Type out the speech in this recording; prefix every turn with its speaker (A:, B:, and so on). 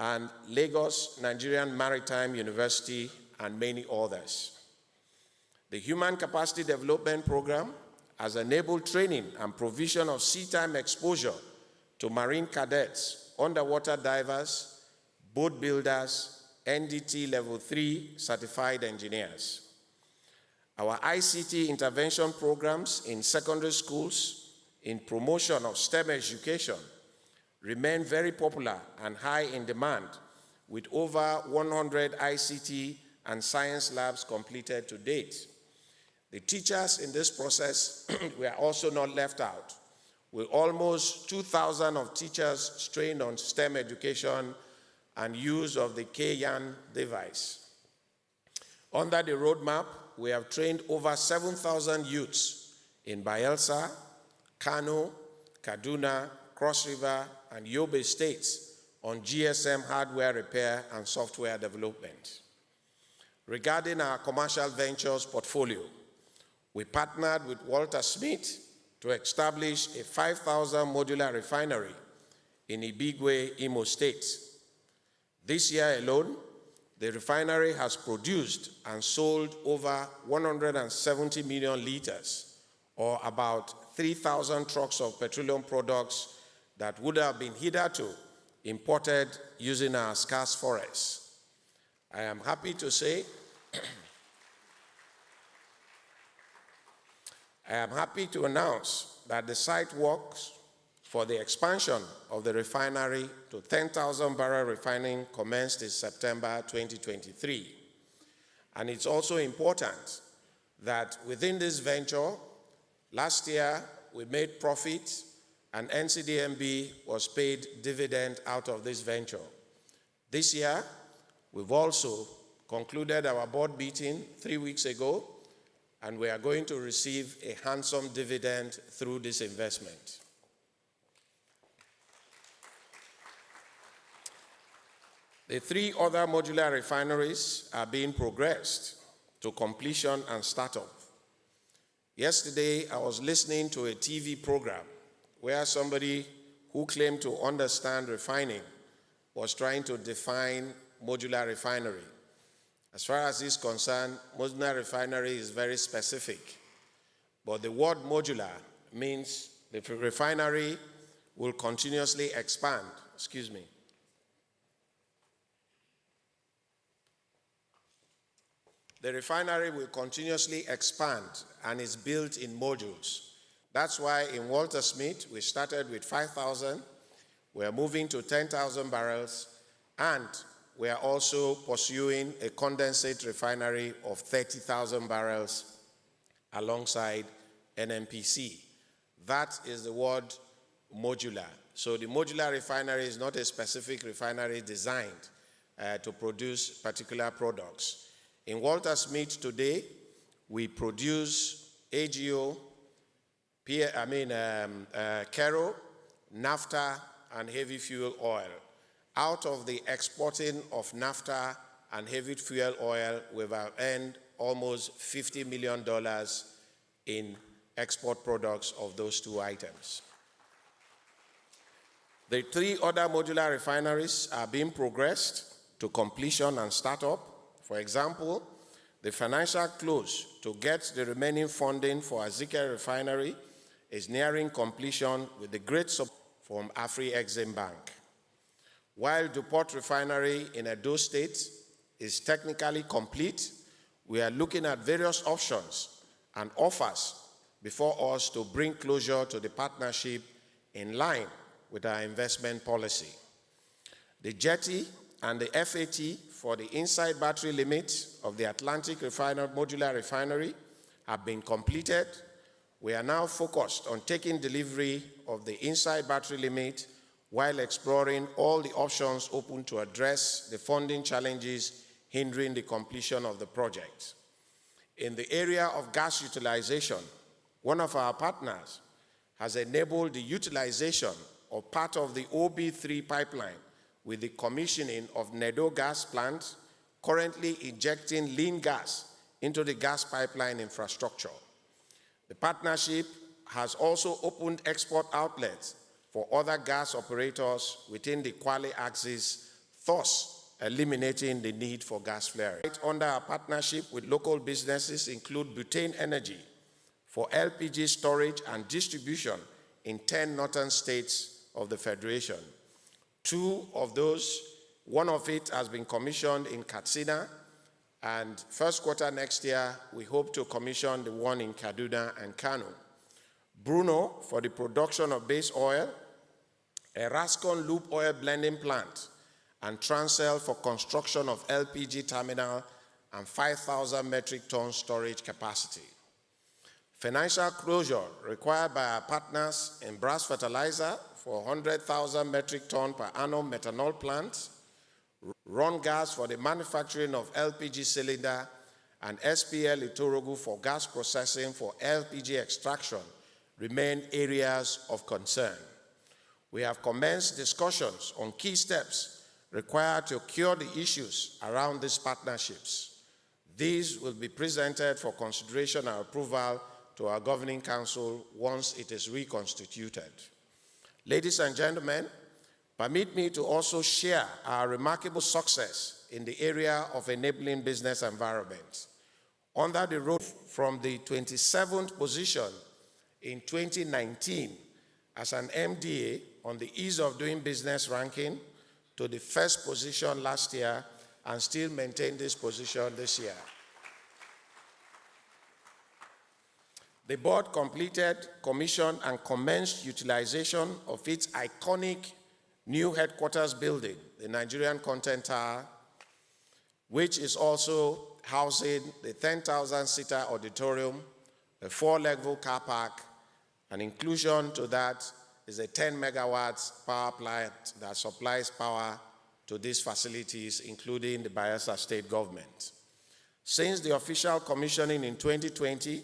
A: and Lagos Nigerian Maritime University, and many others. The Human Capacity Development Program has enabled training and provision of sea-time exposure to marine cadets, underwater divers, boat builders, NDT Level 3 certified engineers. Our ICT intervention programs in secondary schools in promotion of STEM education remain very popular and high in demand, with over 100 ICT and science labs completed to date. The teachers in this process were also not left out, with almost 2,000 of teachers trained on STEM education and use of the KYAN device. Under the roadmap, we have trained over 7,000 youths in Bayelsa, Kano, Kaduna, Cross River, and Yobe states on GSM hardware repair and software development. Regarding our commercial ventures portfolio, we partnered with Walter Smith to establish a 5,000 modular refinery in Ibigwe, Imo State. This year alone, the refinery has produced and sold over 170 million liters, or about 3,000 trucks of petroleum products that would have been hitherto imported using our scarce forests. I am happy to say I am happy to announce that the site works for the expansion of the refinery to 10,000 barrel refining commenced in September 2023. And it's also important that within this venture, last year we made profit and NCDMB was paid dividend out of this venture. This year, we've also concluded our board meeting 3 weeks ago, and we are going to receive a handsome dividend through this investment. The 3 other modular refineries are being progressed to completion and startup. Yesterday, I was listening to a TV program where somebody who claimed to understand refining was trying to define modular refinery. As far as this is concerned, modular refinery is very specific. But the word modular means the refinery will continuously expand. Excuse me. The refinery will continuously expand and is built in modules. That's why in Walter Smith, we started with 5,000. We're moving to 10,000 barrels, and we are also pursuing a condensate refinery of 30,000 barrels alongside NNPC. That is the word modular. So the modular refinery is not a specific refinery designed to produce particular products. In Walter Smith today, we produce AGO, kero, naphtha, and heavy fuel oil. Out of the exporting of naphtha and heavy fuel oil, we've earned almost $50 million in export products of those 2 items. The 3 other modular refineries are being progressed to completion and startup. For example, the financial close to get the remaining funding for Azike refinery is nearing completion with the great support from Afri-Exim Bank. While DuPont refinery in Edo State is technically complete, we are looking at various options and offers before us to bring closure to the partnership in line with our investment policy. The jetty and the FAT for the inside battery limit of the Atlantic modular refinery have been completed. We are now focused on taking delivery of the inside battery limit while exploring all the options open to address the funding challenges hindering the completion of the project. In the area of gas utilization, one of our partners has enabled the utilization of part of the OB3 pipeline with the commissioning of Nedo gas plant, currently injecting lean gas into the gas pipeline infrastructure. The partnership has also opened export outlets for other gas operators within the Kwale axis thus eliminating the need for gas flaring. Under our partnership with local businesses include butane energy for LPG storage and distribution in 10 northern states of the Federation. 2 of those, one of it has been commissioned in Katsina, and first quarter next year, we hope to commission the one in Kaduna and Kano. Bruno for the production of base oil, a Rascon loop oil blending plant, and Transel for construction of LPG terminal and 5,000 metric ton storage capacity. Financial closure required by our partners in Brass Fertilizer for 100,000 metric ton per annum methanol plant, run gas for the manufacturing of LPG cylinder, and SPL Itorogu for gas processing for LPG extraction remain areas of concern. We have commenced discussions on key steps required to cure the issues around these partnerships. These will be presented for consideration and approval to our Governing Council once it is reconstituted. Ladies and gentlemen, permit me to also share our remarkable success in the area of enabling business environment. Under the road from the 27th position in 2019 as an MDA on the ease of doing business ranking to the first position last year and still maintain this position this year. The board completed, commissioned, and commenced utilization of its iconic new headquarters building, the Nigerian Content Tower, which is also housing the 10,000-seater auditorium, a 4-level car park, and inclusion to that is a 10 megawatts power plant that supplies power to these facilities, including the Bayelsa state government. Since the official commissioning in 2020,